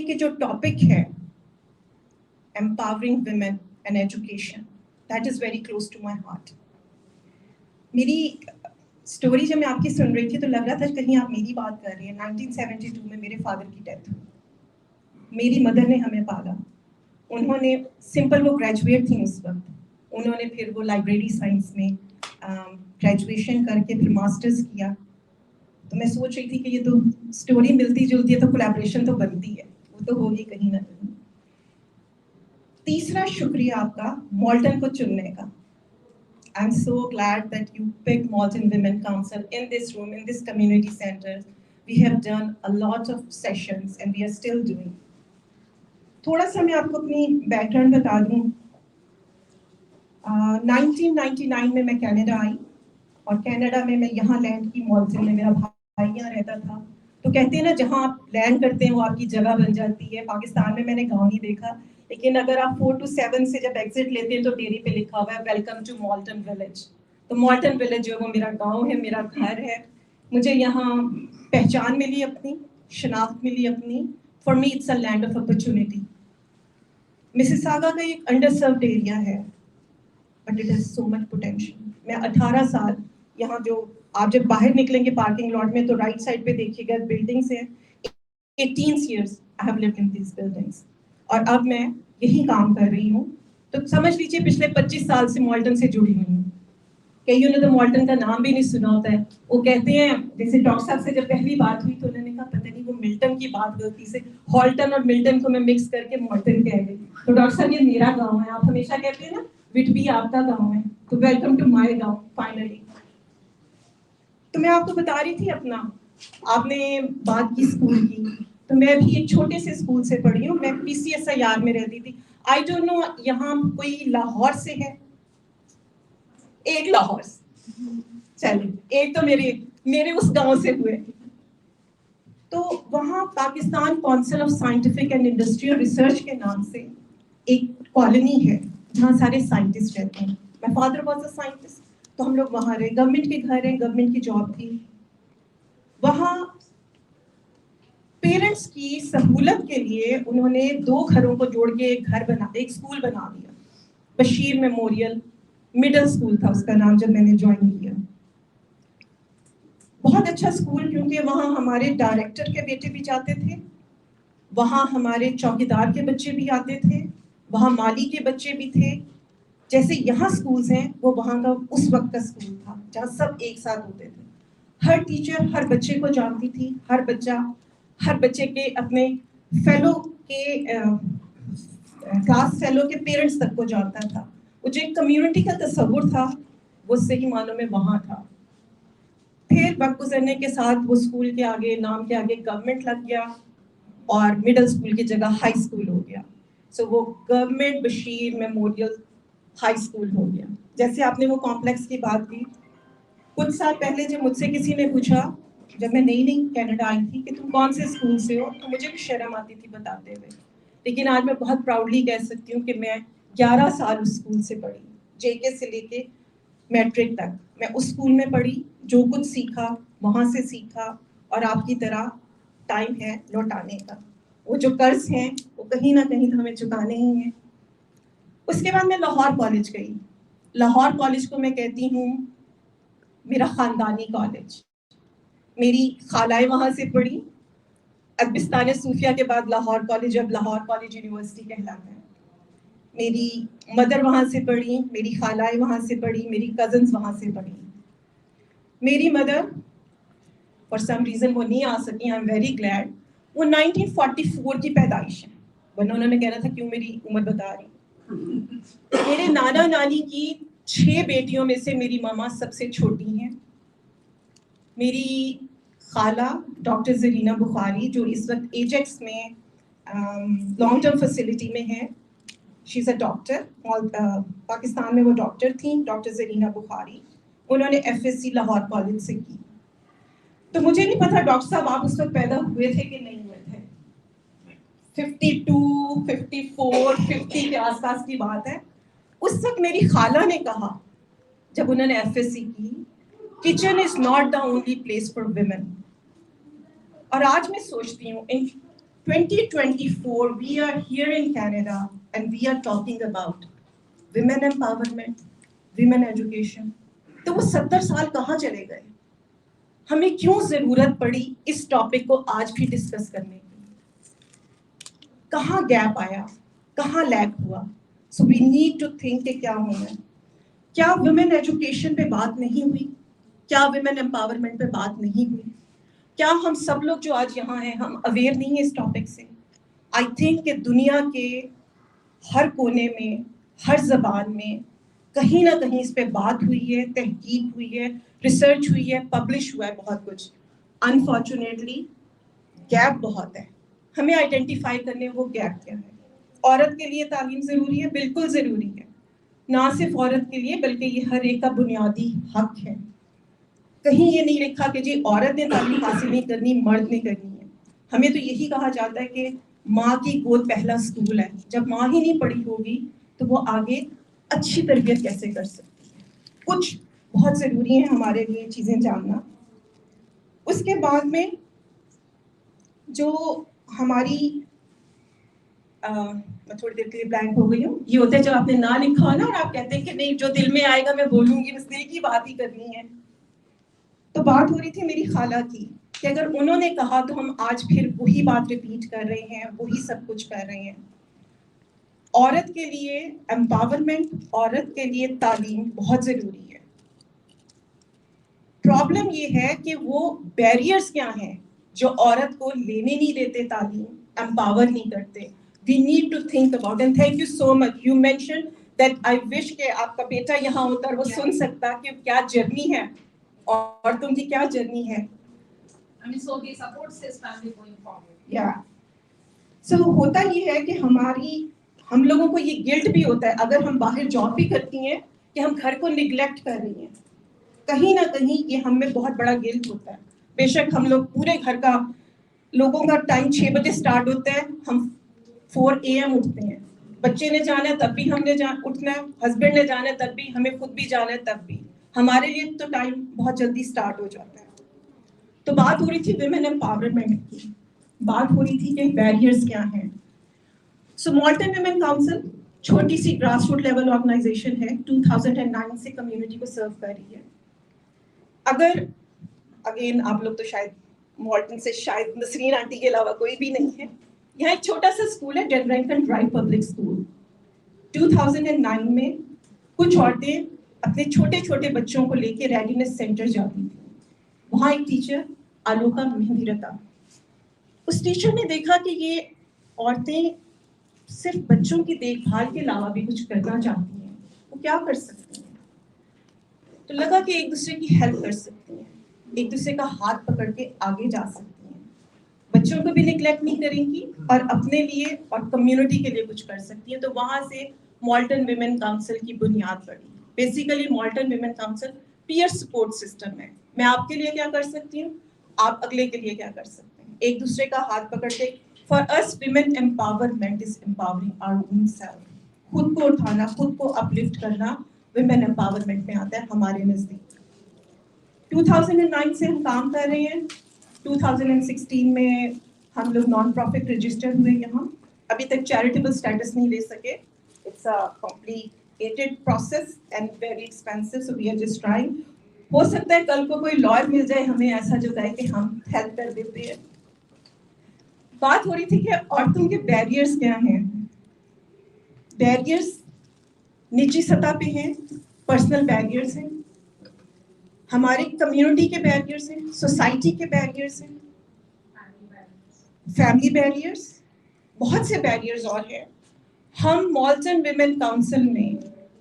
کہ جو ٹاپک ہے empowering women and education, that is very close to my heart. میری اسٹوری جب میں آپ کی سن رہی تھی تو لگ رہا تھا کہیں آپ میری بات کر رہی ہیں. 1972 میں میرے فادر کی ڈیتھ ہوئی. میری مدر نے ہمیں پالا. انہوں نے سمپل وہ گریجویٹ تھیں اس وقت, انہوں نے پھر وہ لائبریری سائنس میں گریجویشن کر کے پھر ماسٹرز کیا. تو میں سوچ رہی تھی کہ یہ تو اسٹوری ملتی جلتی ہے تو کولیبریشن تو بنتی ہے, وہ تو ہوگی کہیں نہ کہیں. تیسرا شکریہ آپ کا مالٹن کو چننے کا. I'm so glad that you picked Malton Women Council in this room, in this community center. We have done a lot of sessions and we are still doing. تھوڑا سا میں آپ کو اپنی بیک گراؤنڈ بتا دوں. 1999 میں کینیڈا آئی, اور کینیڈا میں یہاں لینڈ کی مالٹن میں, میرا بھائی یہاں رہتا تھا. تو کہتے ہیں نا جہاں آپ لینڈ کرتے ہیں وہ آپ کی جگہ بن جاتی ہے. پاکستان میں نے گاؤں نہیں دیکھا, لیکن اگر آپ 4 to 7 سے جب ایگزٹ لیتے ہیں تو ڈیری پہ لکھا ہوا ہے ویلکم ٹو مالٹن ولیج. تو مالٹن ولیج جو ہے وہ میرا گاؤں ہے, میرا گھر ہے. مجھے یہاں پہچان ملی اپنی, شناخت ملی اپنی. For me it's a land of opportunity. Mississauga کا ایک انڈر سروڈ ایریا ہے, but it has so much potential. میں 18 سال یہاں, جو آپ جب باہر نکلیں گے پارکنگ لاٹ میں تو رائٹ سائڈ پہ دیکھیے گا بلڈنگس ہیں. 18 years I have lived in these buildings. اور اب میں یہی کام کر رہی ہوں. تو سمجھ لیجیے پچھلے 25 سال سے مالٹن سے جڑی ہوئی ہوں. کئیوں نے تو مالٹن کا نام بھی نہیں سنا ہوتا ہے. وہ کہتے ہیں, جیسے ڈاکٹر صاحب سے جب پہلی بات ہوئی تو انہوں نے کہا پتہ نہیں وہ ملٹن کی بات غلطی سے ہالٹن اور ملٹن کو میں مکس کر کے مالٹن کہہ گئی. تو ڈاکٹر صاحب یہ میرا گاؤں ہے. آپ ہمیشہ کہتے ہیں نا وٹبی آپ کا گاؤں ہے, تو ویلکم ٹو مائی گاؤں فائنلی. تو میں آپ کو بتا رہی تھی اپنا, آپ نے بات کی اسکول کی, تو میں بھی ایک چھوٹے سے اسکول سے پڑھی ہوں. میں PCSIR میں رہتی تھی. آئی ڈونٹ نو یہاں کوئی لاہور سے ہے؟ ایک لاہور سے, چلیں ایک تو میرے اس گاؤں سے ہوئے. تو وہاں Pakistan council of scientific and industrial research کے نام سے ایک کالونی ہے جہاں سارے سائنٹسٹ رہتے ہیں. My father was a scientist, تو ہم لوگ وہاں رہے. گورنمنٹ کے گھر ہیں, گورنمنٹ کی جاب تھی. وہاں پیرنٹس کی سہولت کے لیے انہوں نے 2 گھروں کو جوڑ کے ایک گھر بنا دیا, ایک اسکول بنا دیا. بشیر میموریل مڈل اسکول تھا اس کا نام جب میں نے جوائن کیا. بہت اچھا اسکول, کیونکہ وہاں ہمارے ڈائریکٹر کے بیٹے بھی جاتے تھے, وہاں ہمارے چوکیدار کے بچے بھی آتے تھے, وہاں مالی کے بچے بھی تھے. جیسے یہاں اسکولز ہیں وہ وہاں کا اس وقت کا اسکول تھا جہاں سب ایک ساتھ ہوتے تھے. ہر ٹیچر ہر بچے کو جانتی تھی, ہر بچے کے اپنے فیلو کے کلاس فیلو کے پیرنٹس تک کو جانتا تھا. وہ جو ایک کمیونٹی کا تصور تھا وہ صحیح معنوں میں وہاں تھا. پھر وقت گزرنے کے ساتھ وہ اسکول کے آگے, نام کے آگے گورنمنٹ لگ گیا, اور مڈل اسکول کی جگہ ہائی اسکول ہو گیا. سو وہ Government Bashir Memorial High School ہو گیا. جیسے آپ نے وہ کمپلیکس کی بات کی, کچھ سال پہلے جب مجھ سے کسی نے پوچھا, جب میں نئی کینیڈا آئی تھی, کہ تم کون سے اسکول سے ہو, تو مجھے بھی شرم آتی تھی بتاتے ہوئے. لیکن آج میں بہت پراؤڈلی کہہ سکتی ہوں کہ میں 11 سال اس اسکول سے پڑھی, JK سے لے کے میٹرک تک. میں اس اسکول میں پڑھی, جو کچھ سیکھا وہاں سے سیکھا, اور آپ کی طرح ٹائم ہے لوٹانے کا. وہ جو قرض ہیں وہ کہیں نہ کہیں تو ہمیں چکانے ہی ہیں. اس کے بعد میں لاہور کالج گئی. لاہور کالج کو میں کہتی ہوں میرا خاندانی کالج. میری خالائیں وہاں سے پڑھی. ادبستان صوفیہ کے بعد لاہور کالج اب لاہور کالج یونیورسٹی کہلاتا ہے. میری مدر وہاں سے پڑھی, میری خالائیں وہاں سے پڑھی, میری کزنز وہاں سے پڑھی. میری مدر فار سم ریزن وہ نہیں آ سکی, آئی ایم ویری گلیڈ. وہ 1944 کی پیدائش ہے, ورنہ انہوں نے کہنا تھا کیوں میری عمر بتا رہی. میرے نانا نانی کی 6 بیٹیوں میں سے میری ماما سب سے چھوٹی ہیں. میری خالہ ڈاکٹر زرینہ بخاری, جو اس وقت ایجیکس میں لانگ ٹرم فیسلٹی میں ہے, شی از اے ڈاکٹر. پاکستان میں وہ ڈاکٹر تھیں, ڈاکٹر زرینہ بخاری. انہوں نے FSc لاہور کالج سے کی. تو مجھے نہیں پتا ڈاکٹر صاحب آپ اس وقت پیدا ہوئے تھے کہ نہیں ہوئے تھے. 52, 54, 50 کے آس پاس کی بات ہے. اس وقت میری خالہ نے کہا جب انہوں نے FSc کی, kitchen is not the only place for women. اور آج میں سوچتی ہوں 2024, we are here in Canada and we are talking about women empowerment, women education. تو وہ 70 سال کہاں چلے گئے؟ ہمیں کیوں ضرورت پڑی اس ٹاپک کو آج بھی ڈسکس کرنے کی؟ کہاں گیپ آیا؟ کہاں لیک ہوا؟ سو وی نیڈ ٹو تھنک کہ کیا ہونا ہے. کیا ویمن ایجوکیشن پہ بات نہیں ہوئی؟ کیا ویمن امپاورمنٹ پہ بات نہیں ہوئی؟ کیا ہم سب لوگ جو آج یہاں ہیں ہم اویئر نہیں ہیں اس ٹاپک سے؟ آئی تھنک کہ دنیا کے ہر کونے میں، ہر زبان میں کہیں نہ کہیں اس پہ بات ہوئی ہے، تحقیق ہوئی ہے، ریسرچ ہوئی ہے، پبلش ہوا ہے بہت کچھ. انفارچونیٹلی گیپ بہت ہے. ہمیں آئیڈینٹیفائی کرنے وہ گیپ کیا ہے. عورت کے لیے تعلیم ضروری ہے، بالکل ضروری ہے. نہ صرف عورت کے لیے بلکہ یہ ہر ایک کا بنیادی حق ہے. کہیں یہ نہیں لکھا کہ جی عورت نے تعلیم حاصل نہیں کرنی، مرد نے کرنی ہے. ہمیں تو یہی کہا جاتا ہے کہ ماں کی گود پہلا اسکول ہے. جب ماں ہی نہیں پڑھی ہوگی تو وہ آگے اچھی تربیت کیسے کر سکتی ہے. کچھ بہت ضروری ہے ہمارے لیے چیزیں جاننا. اس کے بعد میں جو ہماری میں تھوڑی دیر کے لیے بلینک ہو گئی ہوں. یہ ہوتا ہے جب آپ نے نہ لکھا ہو نا اور آپ کہتے ہیں کہ نہیں جو دل میں آئے گا میں بولوں گی، بس دل کی بات ہی کرنی ہے. تو بات ہو رہی تھی میری خالہ کی کہ اگر انہوں نے کہا تو ہم آج پھر وہی بات ریپیٹ کر رہے ہیں، وہی سب کچھ کر رہے ہیں. عورت کے لیے امپاورمنٹ، عورت کے لیے تعلیم بہت ضروری ہے. پرابلم یہ ہے کہ وہ بیریئرز کیا ہیں جو عورت کو لینے نہیں دیتے تعلیم، امپاور نہیں کرتے. We need to think about and thank you so much. You mentioned that I wish کہ آپ کا بیٹا یہاں ہوتا اور وہ سن سکتا کہ کیا جرنی ہے اور تم کی کیا جرنی ہے. I mean, so he supports his family going forward. Yeah. So ہوتا یہ ہے کہ ہم لوگوں کو یہ گلٹ بھی ہوتا ہے اگر ہم باہر جاب بھی کرتی ہیں کہ ہم گھر کو نیگلیکٹ کر رہی ہیں. کہیں نہ کہیں یہ ہم میں بہت بڑا گلٹ ہوتا ہے. بے شک ہم لوگ پورے گھر کا لوگوں کا ٹائم 6 بجے سٹارٹ ہوتا ہے، ہم 4 AM اٹھتے ہیں. بچے نے جانا ہے تب بھی ہم نے اٹھنا ہے، ہسبینڈ نے جانا ہے تب بھی، ہمیں خود بھی جانا ہے تب بھی. ہمارے لیے تو ٹائم بہت جلدی سٹارٹ ہو جاتا ہے. تو بات ہو رہی تھی ویمن امپاورمنٹ کی، بات ہو رہی تھی کہ بیریئرز کیا ہیں. سو مالٹن ویمن کاؤنسل چھوٹی سی گراس روٹ لیول آرگنائزیشن ہے، 2009 سے کمیونٹی کو سرو کر رہی ہے. اگر اگین آپ لوگ تو شاید مالٹن سے شاید نسرین آنٹی کے علاوہ کوئی بھی نہیں ہے. یہاں ایک چھوٹا سا اسکول ہے، ڈیڈ رینکن ڈرائیو پبلک اسکول. 2009 میں کچھ عورتیں اپنے چھوٹے چھوٹے بچوں کو لے کے ریڈینس سینٹر جاتی تھیں. وہاں ایک ٹیچر آلوکا مہندیرتا، اس ٹیچر نے دیکھا کہ یہ عورتیں صرف بچوں کی دیکھ بھال کے علاوہ بھی کچھ کرنا چاہتی ہیں، وہ کیا کر سکتی ہیں. تو لگا کہ ایک دوسرے کی ہیلپ کر سکتی ہیں، ایک دوسرے کا ہاتھ پکڑ کے آگے جا سکتی ہیں، بچوں کو بھی نیگلیکٹ نہیں کریں گی اور اپنے لیے اور کمیونٹی کے لیے کچھ کر سکتی ہیں. تو وہاں سے مالٹن ویمن کاؤنسل کی بنیاد پڑی. Basically Malton women council peer support system ہے. میں آپ کے لیے کیا کر سکتی ہوں، آپ اگلے کے لیے کیا کر سکتے ہیں، ایک دوسرے کا ہاتھ پکڑ کے. For us women empowerment is empowering our own self. خود کو اٹھانا، خود کو اپلفٹ کرنا ویمن امپاورمنٹ میں آتا ہے ہمارے نزدیک. 2009 سے ہم کام کر رہے ہیں. 2016 میں ہم لوگ نان پروفٹ رجسٹر ہوئے. یہاں ابھی تک چیریٹیبل اسٹیٹس نہیں لے سکے. It's a complicated process and very expensive, so we are just trying. ہو سکتا ہے کل کو کوئی لائر مل جائے ہمیں ایسا جو کہے کہ ہم ہیلپ کر دیتے ہیں. بات ہو رہی تھی کہ عورتوں کے بیریئرز کیا ہیں. بیریئرز نجی سطح پہ ہیں، پرسنل بیریئرز ہیں، ہماری کمیونٹی کے بیریئرز ہیں، سوسائٹی کے بیریئرز ہیں، فیملی بیریئرز، بہت سے بیریئرز اور ہیں. ہم مالٹن ویمن کاؤنسل میں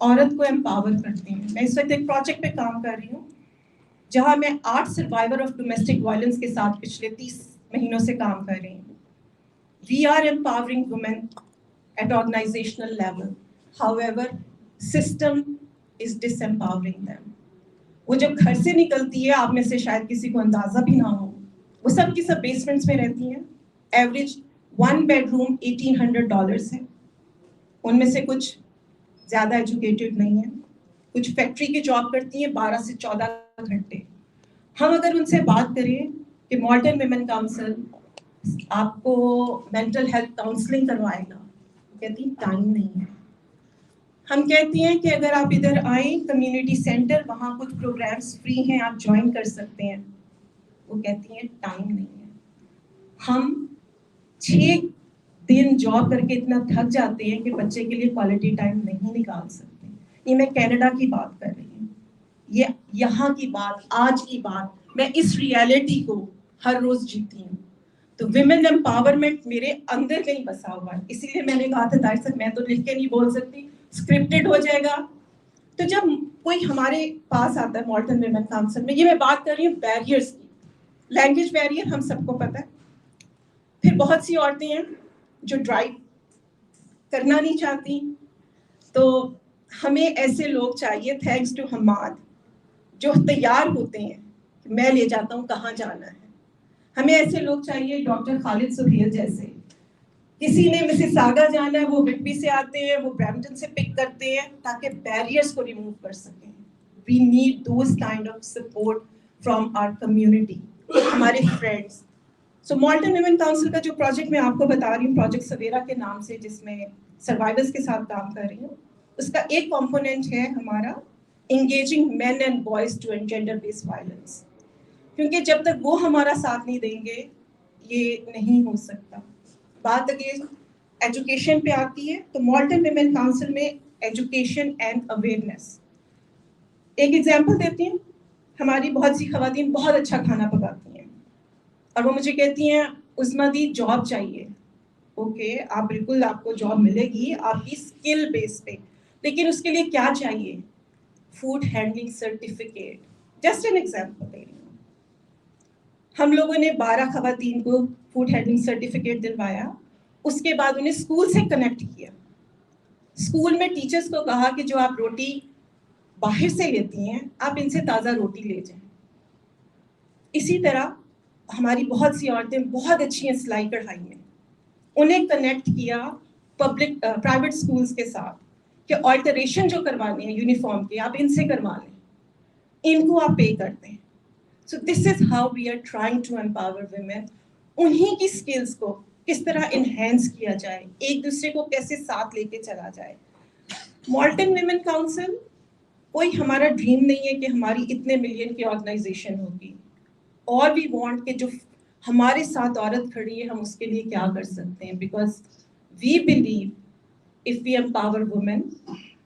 عورت کو امپاور کرتے ہیں. میں اس وقت ایک پروجیکٹ پہ کام کر رہی ہوں جہاں میں 8 سروائیور آف ڈومیسٹک وائلنس کے ساتھ پچھلے 30 مہینوں سے کام کر رہی ہوں. We are empowering women at organizational level. However, system is disempowering them. وہ جب گھر سے نکلتی ہے، آپ میں سے شاید کسی کو اندازہ بھی نہ ہو، وہ سب کی سب بیسمنٹس میں رہتی ہیں. ایوریج 1 bedroom $1,800 ہے. ان میں سے کچھ زیادہ ایجوکیٹڈ نہیں ہیں، کچھ فیکٹری کی جاب کرتی ہیں 12 سے 14 گھنٹے. ہم اگر ان سے بات کریں کہ مالٹن ویمن کاؤنسل آپ کو مینٹل ہیلتھ کاؤنسلنگ کروائے گا. کہتی ہیں ٹائم نہیں ہے. ہم کہتے ہیں کہ اگر آپ ادھر آئیں کمیونٹی سینٹر, وہاں کچھ پروگرامس فری ہیں, آپ جوائن کر سکتے ہیں. وہ کہتی ہیں ٹائم نہیں ہے. ہم 6 دن جاب کر کے اتنا تھک جاتے ہیں کہ بچے کے لیے کوالٹی ٹائم نہیں نکال سکتے. یہ میں کینیڈا کی بات کر رہی ہوں, یہ یہاں کی بات, آج کی بات. میں اس ریالٹی کو ہر روز جیتی ہوں. تو ویمن امپاورمنٹ میرے اندر کہیں بسا ہوا ہے. اسی لیے میں نے کہا تھا طاہر صاحب میں تو لکھ کے نہیں بول سکتی, اسکرپٹڈ ہو جائے گا. تو جب کوئی ہمارے پاس آتا ہے مالٹن ویمن کاؤنسل میں, یہ میں بات کر رہی ہوں بیریئرس کی. لینگویج بیریئر ہم سب کو پتہ ہے. پھر بہت سی عورتیں ہیں جو ڈرائیو کرنا نہیں چاہتی, تو ہمیں ایسے لوگ چاہیے, تھینکس ٹو حماد, جو تیار ہوتے ہیں کہ میں لے جاتا ہوں کہاں جانا ہے. ہمیں ایسے لوگ چاہیے, ڈاکٹر خالد سہیل جیسے. کسی نے مسیساگا جانا ہے, وہ وٹبی سے آتے ہیں, وہ برامپٹن سے پک کرتے ہیں تاکہ بیریئرس کو ریموو کر سکیں. We need those kind of support from our community, ہمارے friends. So Malton women council کا جو پروجیکٹ میں آپ کو بتا رہی ہوں, پروجیکٹ سویرا کے نام سے, جس میں سروائیورس کے ساتھ کام کر رہی ہوں, اس کا ایک کمپوننٹ ہے ہمارا engaging men and boys to and gender based violence. کیونکہ جب تک وہ ہمارا ساتھ نہیں دیں گے یہ نہیں ہو سکتا. بات اگین ایجوکیشن پہ آتی ہے, تو مالٹن ویمن کاؤنسل میں ایجوکیشن اینڈ اویئرنیس. ایک ایگزامپل دیتی ہوں, ہماری بہت سی خواتین بہت اچھا کھانا پکاتی ہیں, اور وہ مجھے کہتی ہیں عظمیٰ دی جاب چاہیے. اوکے, آپ بالکل, آپ کو جاب ملے گی آپ کی اسکل بیس پہ, لیکن اس کے لیے کیا چاہیے؟ Food handling certificate. Just an example دے رہی ہوں. ہم لوگوں نے 12 خواتین کو فوڈ ہینڈلنگ سرٹیفکیٹ دلوایا. اس کے بعد انہیں اسکول سے کنیکٹ کیا. اسکول میں ٹیچرس کو کہا کہ جو آپ روٹی باہر سے لیتی ہیں, آپ ان سے تازہ روٹی لے جائیں. اسی طرح ہماری بہت سی عورتیں بہت اچھی ہیں سلائی کڑھائی میں, انہیں کنیکٹ کیا پبلک پرائیویٹ اسکولس کے ساتھ کہ آلٹریشن جو کروانے ہیں یونیفارم کے, آپ ان سے کروا لیں, ان کو آپ پے کرتے ہیں. So this is how we are trying to empower women. انہیں کی اسکلس کو کس طرح انہینس کیا جائے, ایک دوسرے کو کیسے ساتھ لے کے چلا جائے. مالٹن ویمن کاؤنسل کوئی ہمارا ڈریم نہیں ہے کہ ہماری اتنے ملین کی آرگنائزیشن ہوگی. اور وی وانٹ کہ جو ہمارے ساتھ عورت کھڑی ہے ہم اس کے لیے کیا کر سکتے ہیں, because we believe if we empower women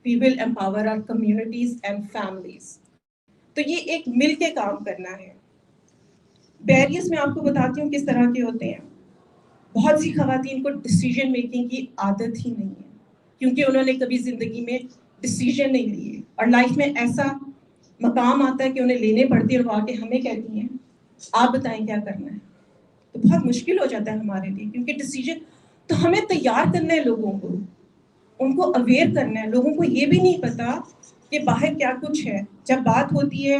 we will empower our communities and families. تو یہ ایک مل کے کام کرنا ہے. بیریئرس میں آپ کو بتاتی ہوں کس طرح کے ہوتے ہیں. بہت سی خواتین کو ڈیسیژن میکنگ کی عادت ہی نہیں ہے, کیونکہ انہوں نے کبھی زندگی میں ڈیسیژن نہیں لیے, اور لائف میں ایسا مقام آتا ہے کہ انہیں لینے پڑتی ہے, اور وہ آ کے ہمیں کہتی ہیں آپ بتائیں کیا کرنا ہے. تو بہت مشکل ہو جاتا ہے ہمارے لیے, کیونکہ ڈیسیژن تو ہمیں تیار کرنا ہے, لوگوں کو ان کو اویئر کرنا ہے. لوگوں کو یہ بھی نہیں پتا کہ باہر کیا کچھ ہے. جب بات ہوتی ہے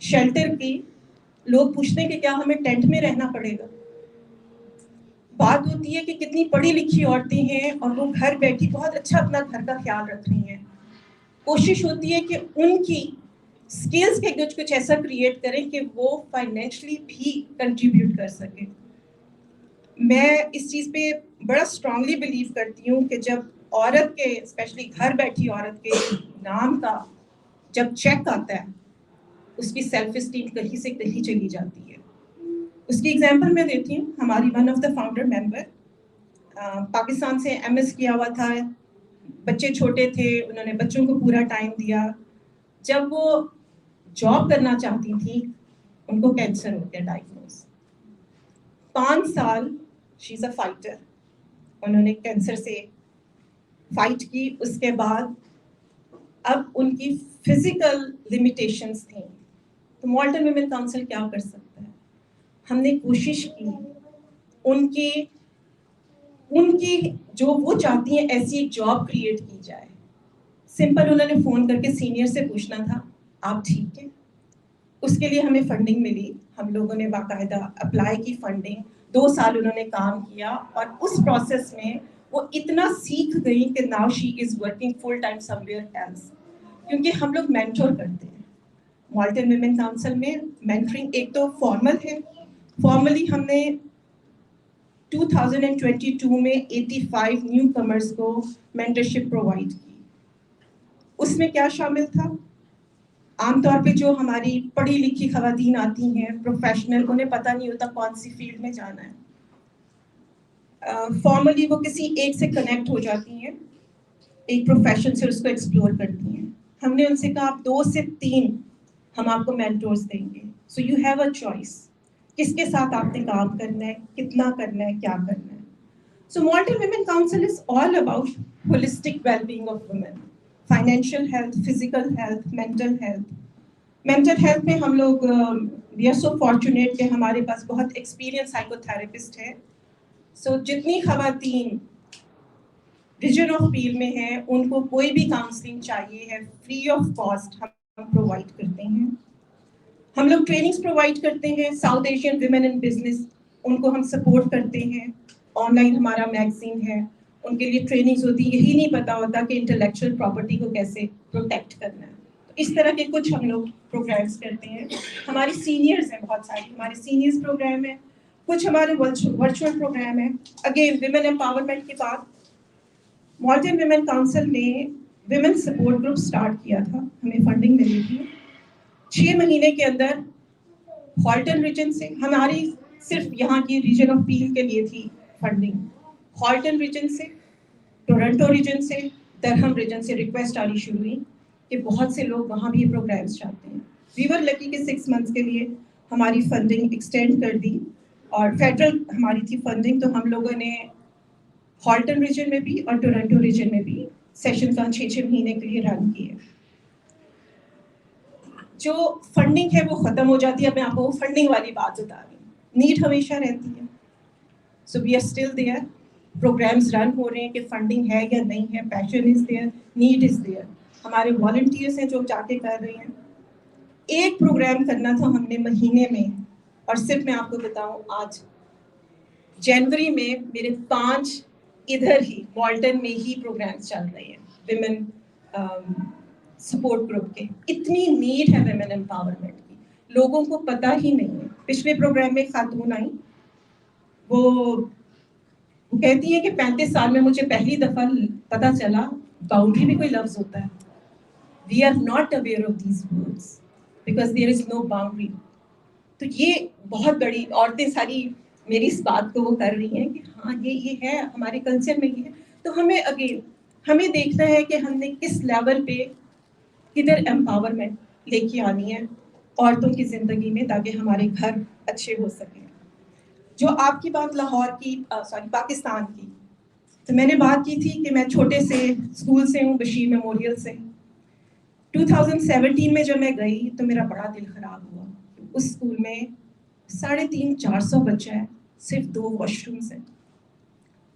شیلٹر کی, لوگ پوچھتے ہیں کہ کیا ہمیں ٹینٹ میں رہنا پڑے گا. بات ہوتی ہے کہ کتنی پڑھی لکھی عورتیں ہیں اور وہ گھر بیٹھی بہت اچھا اپنا گھر کا خیال رکھ رہی ہیں. کوشش ہوتی ہے کہ ان کی اسکلس کے کچھ ایسا کریٹ کریں کہ وہ فائنینشلی بھی کنٹریبیوٹ کر سکیں. میں اس چیز پہ بڑا اسٹرانگلی بلیو کرتی ہوں کہ جب عورت کے, اسپیشلی گھر بیٹھی عورت کے نام کا جب چیک آتا ہے, اس کی سیلف اسٹیم کہیں سے کہیں چلی جاتی ہے. اس کی ایگزامپل میں دیتی ہوں. ہماری ون آف دا فاؤنڈر ممبر پاکستان سے MS کیا ہوا تھا, بچے چھوٹے تھے, انہوں نے بچوں کو پورا ٹائم دیا. جب وہ جاب کرنا چاہتی تھی ان کو کینسر ہو گیا ڈائگنوز. 5 سال شی از اے فائٹر, انہوں نے کینسر سے فائٹ کی. اس کے بعد اب ان کی فزیکل لمیٹیشنز تھیں. تو مالٹن ویمن کاؤنسل کیا کر سکتا ہے؟ ہم نے کوشش کی ان کی جو وہ چاہتی ہیں ایسی ایک جاب کریٹ کی جائے. سمپل انہوں نے فون کر کے سینئر سے پوچھنا تھا آپ ٹھیک ہیں. اس کے لیے ہمیں فنڈنگ ملی, ہم لوگوں نے باقاعدہ اپلائی کی فنڈنگ. 2 سال انہوں نے کام کیا, اور اس پروسیس میں وہ اتنا سیکھ گئی کہ now she is working full time somewhere else. کیونکہ ہم لوگ مینٹور کرتے ہیں مالٹن ویمن کاؤنسل میں. مینٹرنگ ایک تو فارمل ہے, فارملی ہم نے 2022 میں 85 نیو کمرز کو مینٹرشپ پرووائڈ کی. اس میں کیا شامل تھا؟ عام طور پہ جو ہماری پڑھی لکھی خواتین آتی ہیں پروفیشنل، انہیں پتہ نہیں ہوتا کون سی فیلڈ میں جانا ہے. فارملی وہ کسی ایک سے کنیکٹ ہو جاتی ہیں، ایک پروفیشن سے اس کو ایکسپلور کرتی ہیں. ہم نے ان سے کہا آپ 2 سے 3 ہم آپ کو مینٹورز دیں گے. So you have a choice, کس کے ساتھ آپ نے کام کرنا ہے، کتنا کرنا ہے، کیا کرنا ہے. So Malton women Council is all about ہوlistic well-being of women. Financial health, physical health, mental health. Mental health میں ہم لوگ وی آر سو فارچونیٹ کہ ہمارے پاس بہت ایکسپیرینس سائیکو تھراپسٹ ہے. سو جتنی خواتین ریجن آف پیل میں ہیں ان کو کوئی بھی کاؤنسلنگ چاہیے ہے فری آف کاسٹ ہم پرووائڈ کرتے ہیں. ہم لوگ ٹریننگس پرووائڈ کرتے ہیں. South Asian women in business, ان کو ہم سپورٹ کرتے ہیں. آن لائن ہمارا میگزین ہے، ان کے لیے ٹریننگز ہوتی ہیں. یہی نہیں پتا ہوتا کہ انٹلیکچوئل پراپرٹی کو کیسے پروٹیکٹ کرنا ہے. اس طرح کے کچھ ہم لوگ پروگرامس کرتے ہیں. ہماری سینئرز ہیں بہت ساری، ہمارے سینئرز پروگرام ہیں، کچھ ہمارے ورچوئل پروگرام ہیں. اگین ویمن امپاورمنٹ کے بعد مالٹن ویمن کاؤنسل نے ویمن سپورٹ گروپ اسٹارٹ کیا تھا. ہمیں فنڈنگ ملی تھی 6 مہینے کے اندر. ہالٹن ریجن سے ہماری صرف یہاں کی ریجن آف پیل کے لیے تھی فنڈنگ. ہالٹن ریجن سے، ٹورنٹو ریجن سے، درہم ریجن سے ریکویسٹ آنی شروع ہوئی کہ بہت سے لوگ وہاں بھی پروگرامس چاہتے ہیں. وی ور لکی کہ 6 منتھس کے لیے ہماری فنڈنگ ایکسٹینڈ کر دی اور فیڈرل ہماری تھی فنڈنگ. تو ہم لوگوں نے ہالٹن ریجن میں بھی اور ٹورنٹو ریجن میں بھی سیشن کا 6 مہینے کے لیے رن کیے. جو فنڈنگ ہے وہ ختم ہو جاتی ہے. میں آپ کو فنڈنگ والی بات بتا رہی ہوں. نیڈ ہمیشہ رہتی ہے. So we are still there. Programs run ہو رہے ہیں کہ فنڈنگ ہے یا نہیں ہے. Passion is there, need is there. ہمارے والنٹیئرس ہیں جو جا کے کر رہے ہیں. ایک پروگرام کرنا تھا ہم نے مہینے میں، اور صرف میں آپ کو بتاؤں آج جنوری میں میرے 5 ادھر ہی مالٹن میں ہی پروگرامس چل رہے ہیں ویمن سپورٹ گروپ کے. اتنی نیڈ ہے ویمن امپاورمنٹ کی، لوگوں کو پتہ ہی نہیں ہے. پچھلے پروگرام میں خاتون آئی، وہ کہتی ہیں کہ 35 سال میں مجھے پہلی دفعہ پتہ چلا باؤنڈری بھی کوئی لفظ ہوتا ہے. We are not aware of these words because there is no boundary. تو یہ بہت بڑی عورتیں ساری میری اس بات کو وہ کر رہی ہیں کہ ہاں یہ ہے ہمارے کلچر میں یہ ہے. تو ہمیں دیکھنا ہے کہ ہم نے کس لیول پہ کدھر امپاورمنٹ لے کے آنی ہے عورتوں کی زندگی میں تاکہ ہمارے گھر اچھے ہو سکیں. جو آپ کی بات لاہور کی پاکستان کی، تو میں نے بات کی تھی کہ میں چھوٹے سے اسکول سے ہوں، بشیر میموریل سے. 2017 میں جب میں گئی تو میرا بڑا دل خراب ہوا. اس اسکول میں 350-400 بچہ ہے، صرف 2 واش رومس ہیں.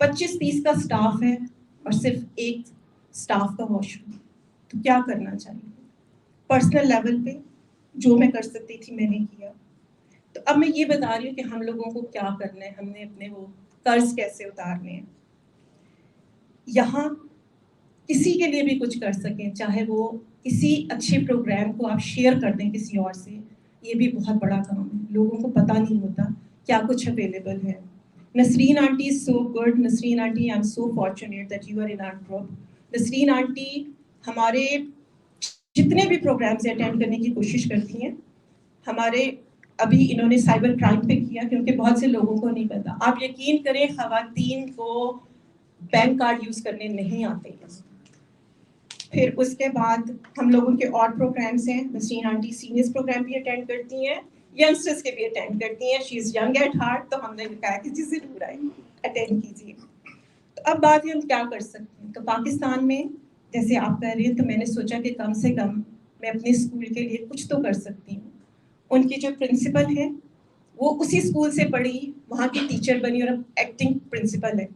25-30 کا اسٹاف ہے اور صرف 1 اسٹاف کا واش روم. تو کیا کرنا چاہیے؟ پرسنل لیول پہ جو میں کر سکتی تھی میں نے کیا. تو اب میں یہ بتا رہی ہوں کہ ہم لوگوں کو کیا کرنا ہے، ہم نے اپنے وہ قرض کیسے اتارنے ہیں. یہاں کسی کے لیے بھی کچھ کر سکیں، چاہے وہ کسی اچھے پروگرام کو آپ شیئر کر دیں کسی اور سے، یہ بھی بہت بڑا کام ہے. لوگوں کو پتہ نہیں ہوتا کیا کچھ اویلیبل ہے. Nasreen aunty is so good. Nasreen aunty, I am so fortunate that you are in our group. Nasreen aunty ہمارے جتنے بھی پروگرامز اٹینڈ کرنے کی کوشش کرتی ہیں. ہمارے ابھی انہوں نے سائبر کرائم پہ کیا کیونکہ بہت سے لوگوں کو نہیں پتا. آپ یقین کریں خواتین کو بینک کارڈ یوز کرنے نہیں آتے ہیں. پھر اس کے بعد ہم لوگوں کے اور پروگرامس ہیں. نسرین آنٹی سینئرس پروگرام بھی اٹینڈ کرتی ہیں، ینگسٹرس کے بھی اٹینڈ کرتی ہیں. شی از ینگ ایٹ ہارٹ. تو ہم نے کہا کہ جس سے دور آئے اٹینڈ کیجیے. تو اب بات ہے ہم کیا کر سکتے ہیں. تو پاکستان میں جیسے آپ کہہ رہے ہیں، تو میں نے سوچا کہ کم سے کم میں اپنے اسکول کے لیے کچھ تو کر سکتی ہوں. ان کی جو پرنسپل ہے وہ اسی اسکول سے پڑھی، وہاں کی ٹیچر بنی اور اب ایکٹنگ پرنسپل ہے.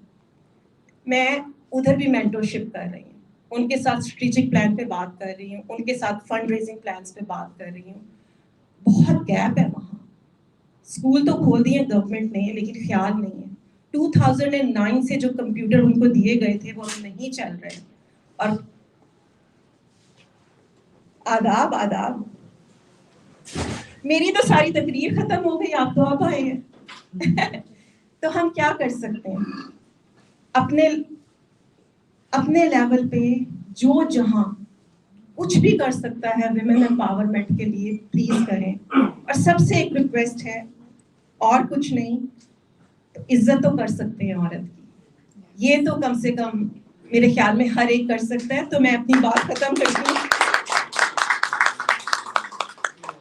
میں ادھر بھی مینٹورشپ کر رہی ہوں، ان کے ساتھ اسٹریٹجک پلان پہ بات کر رہی ہوں، ان کے ساتھ فنڈ ریزنگ پلانس پہ بات کر رہی ہوں. بہت گیپ ہے وہاں. اسکول تو کھول دیے گورنمنٹ نے لیکن خیال نہیں ہے. 2009 سے جو کمپیوٹر ان کو دیے گئے تھے وہ نہیں چل رہے. اور آداب میری تو ساری تقریر ختم ہو گئی، آپ تو آپ آئے ہیں. تو ہم کیا کر سکتے ہیں؟ اپنے لیول پہ جو جہاں کچھ بھی کر سکتا ہے ویمن امپاورمنٹ کے لیے پلیز کریں. اور سب سے ایک ریکویسٹ ہے، اور کچھ نہیں تو عزت تو کر سکتے ہیں عورت کی، یہ تو کم سے کم میرے خیال میں ہر ایک کر سکتا ہے. تو میں اپنی بات ختم کرتی ہوں.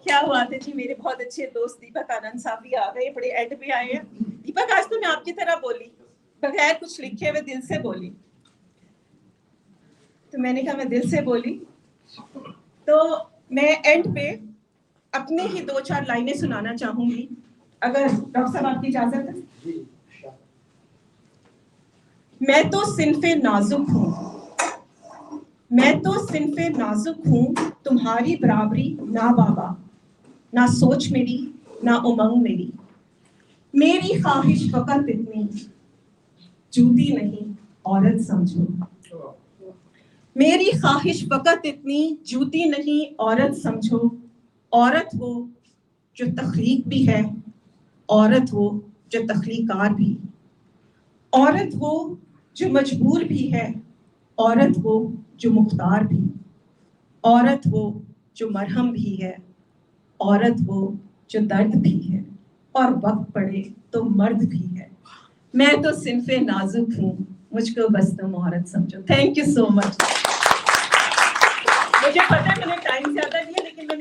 کیا ہوا تھا جی، میرے بہت اچھے دوست دیپک آنند صاحب بھی آ گئے، بڑے اینڈ پہ آئے ہیں. دیپک آج تو میں آپ کی طرح بولی، بغیر کچھ لکھے ہوئے دل سے بولی. تو میں نے کہا میں دل سے بولی، تو میں اینڈ پہ اپنے ہی 2-4 لائنیں سنانا چاہوں گی، اگر ڈاکٹر صاحب آپ کی اجازت ہے. میں تو صنف نازک ہوں، میں تو صنف نازک ہوں، تمہاری برابری نہ بابا، نہ سوچ میری نہ امنگ میری، میری خواہش فقط اتنی، جوتی نہیں عورت سمجھو. میری خواہش فقط اتنی، جوتی نہیں عورت سمجھو. عورت وہ جو تخلیق بھی ہے، عورت وہ جو تخلیقار بھی، عورت وہ جو مجبور بھی ہے، عورت وہ جو مختار بھی، عورت وہ جو مرہم بھی ہے، عورت وہ جو درد بھی ہے، اور وقت پڑے تو مرد بھی ہے. میں تو صنف نازک ہوں، مجھ کو بس تم عورت سمجھو. تھینک یو سو مچ. مجھے پتا ہے میں نے ٹائم زیادہ لیا لیکن میں نے